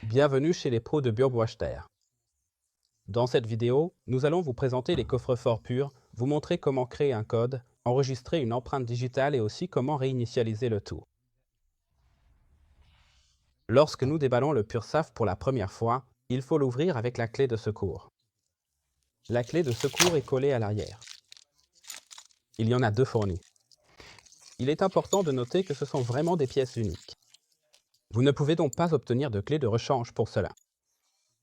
Bienvenue chez les pros de Burgwachter. Dans cette vidéo, nous allons vous présenter les coffres-forts purs, vous montrer comment créer un code, enregistrer une empreinte digitale et aussi comment réinitialiser le tout. Lorsque nous déballons le PurSAF pour la première fois, il faut l'ouvrir avec la clé de secours. La clé de secours est collée à l'arrière. Il y en a deux fournies. Il est important de noter que ce sont vraiment des pièces uniques. Vous ne pouvez donc pas obtenir de clé de rechange pour cela.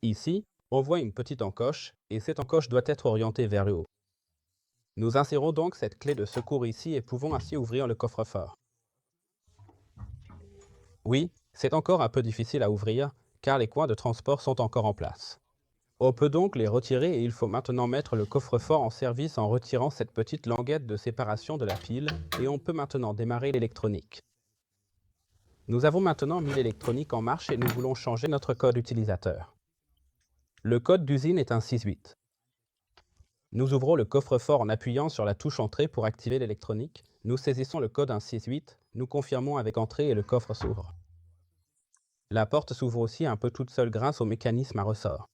Ici, on voit une petite encoche, et cette encoche doit être orientée vers le haut. Nous insérons donc cette clé de secours ici et pouvons ainsi ouvrir le coffre-fort. Oui, c'est encore un peu difficile à ouvrir, car les coins de transport sont encore en place. On peut donc les retirer et il faut maintenant mettre le coffre-fort en service en retirant cette petite languette de séparation de la pile, et on peut maintenant démarrer l'électronique. Nous avons maintenant mis l'électronique en marche et nous voulons changer notre code utilisateur. Le code d'usine est un 6-8. Nous ouvrons le coffre-fort en appuyant sur la touche Entrée pour activer l'électronique. Nous saisissons le code 168, nous confirmons avec Entrée et le coffre s'ouvre. La porte s'ouvre aussi un peu toute seule grâce au mécanisme à ressort.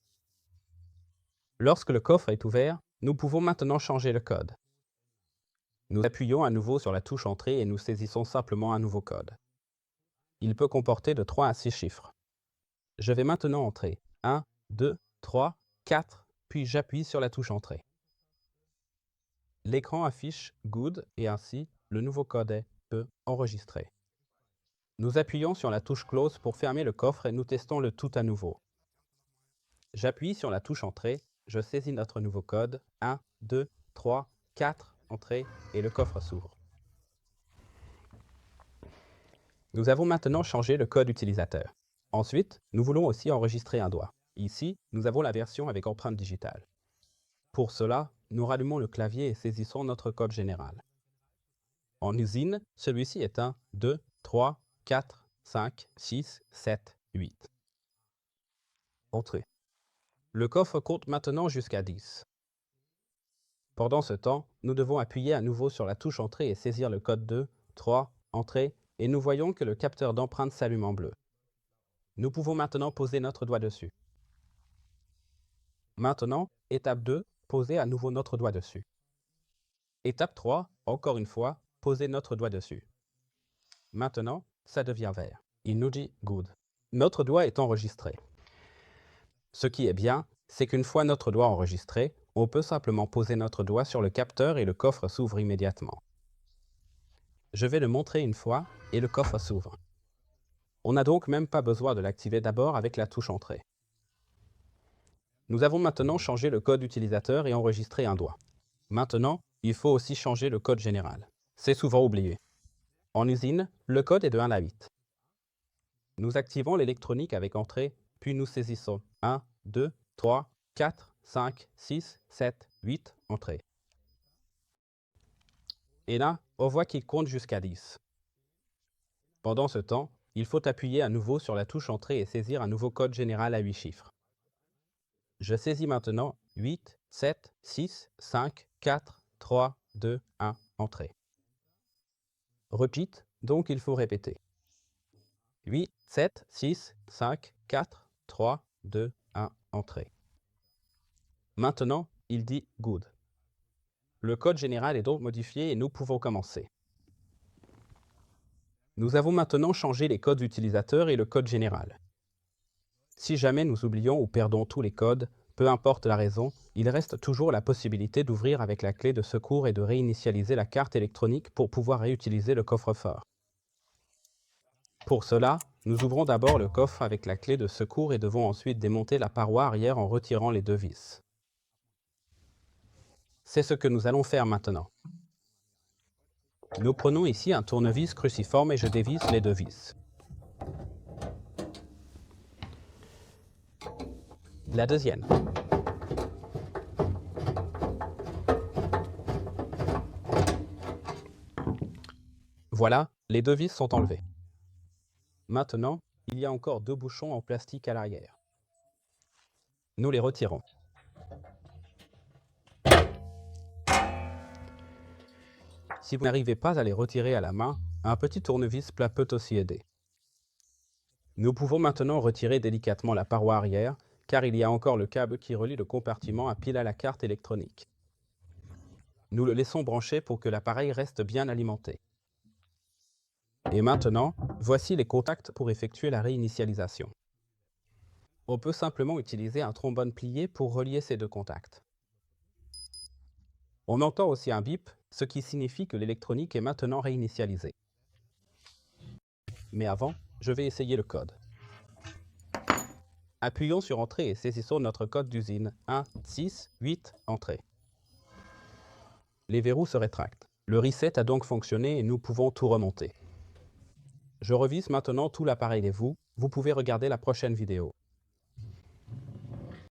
Lorsque le coffre est ouvert, nous pouvons maintenant changer le code. Nous appuyons à nouveau sur la touche Entrée et nous saisissons simplement un nouveau code. Il peut comporter de 3 à 6 chiffres. Je vais maintenant entrer 1, 2, 3, 4, puis j'appuie sur la touche Entrée. L'écran affiche Good et ainsi, le nouveau code est enregistré. Nous appuyons sur la touche Close pour fermer le coffre et nous testons le tout à nouveau. J'appuie sur la touche Entrée, je saisis notre nouveau code 1, 2, 3, 4, Entrée et le coffre s'ouvre. Nous avons maintenant changé le code utilisateur. Ensuite, nous voulons aussi enregistrer un doigt. Ici, nous avons la version avec empreinte digitale. Pour cela, nous rallumons le clavier et saisissons notre code général. En usine, celui-ci est 1, 2, 3, 4, 5, 6, 7, 8. Entrée. Le coffre compte maintenant jusqu'à 10. Pendant ce temps, nous devons appuyer à nouveau sur la touche Entrée et saisir le code 2, 3, Entrée, et nous voyons que le capteur d'empreinte s'allume en bleu. Nous pouvons maintenant poser notre doigt dessus. Maintenant, étape 2, poser à nouveau notre doigt dessus. Étape 3, encore une fois, poser notre doigt dessus. Maintenant, ça devient vert. Il nous dit « Good ». Notre doigt est enregistré. Ce qui est bien, c'est qu'une fois notre doigt enregistré, on peut simplement poser notre doigt sur le capteur et le coffre s'ouvre immédiatement. Je vais le montrer une fois et le coffre s'ouvre. On n'a donc même pas besoin de l'activer d'abord avec la touche Entrée. Nous avons maintenant changé le code utilisateur et enregistré un doigt. Maintenant, il faut aussi changer le code général. C'est souvent oublié. En usine, le code est de 1 à 8. Nous activons l'électronique avec Entrée, puis nous saisissons 1, 2, 3, 4, 5, 6, 7, 8, Entrée. Et là, on voit qu'il compte jusqu'à 10. Pendant ce temps, il faut appuyer à nouveau sur la touche Entrée et saisir un nouveau code général à 8 chiffres. Je saisis maintenant 8, 7, 6, 5, 4, 3, 2, 1, Entrée. Repeat, donc il faut répéter. 8, 7, 6, 5, 4, 3, 2, 1, Entrée. Maintenant, il dit Good. Le code général est donc modifié et nous pouvons commencer. Nous avons maintenant changé les codes utilisateurs et le code général. Si jamais nous oublions ou perdons tous les codes, peu importe la raison, il reste toujours la possibilité d'ouvrir avec la clé de secours et de réinitialiser la carte électronique pour pouvoir réutiliser le coffre-fort. Pour cela, nous ouvrons d'abord le coffre avec la clé de secours et devons ensuite démonter la paroi arrière en retirant les deux vis. C'est ce que nous allons faire maintenant. Nous prenons ici un tournevis cruciforme et je dévisse les deux vis. La deuxième. Voilà, les deux vis sont enlevées. Maintenant, il y a encore deux bouchons en plastique à l'arrière. Nous les retirons. Si vous n'arrivez pas à les retirer à la main, un petit tournevis plat peut aussi aider. Nous pouvons maintenant retirer délicatement la paroi arrière, car il y a encore le câble qui relie le compartiment à pile à la carte électronique. Nous le laissons brancher pour que l'appareil reste bien alimenté. Et maintenant, voici les contacts pour effectuer la réinitialisation. On peut simplement utiliser un trombone plié pour relier ces deux contacts. On entend aussi un bip, ce qui signifie que l'électronique est maintenant réinitialisée. Mais avant, je vais essayer le code. Appuyons sur Entrée et saisissons notre code d'usine 168 Entrée. Les verrous se rétractent. Le reset a donc fonctionné et nous pouvons tout remonter. Je revisse maintenant tout l'appareil et vous pouvez regarder la prochaine vidéo.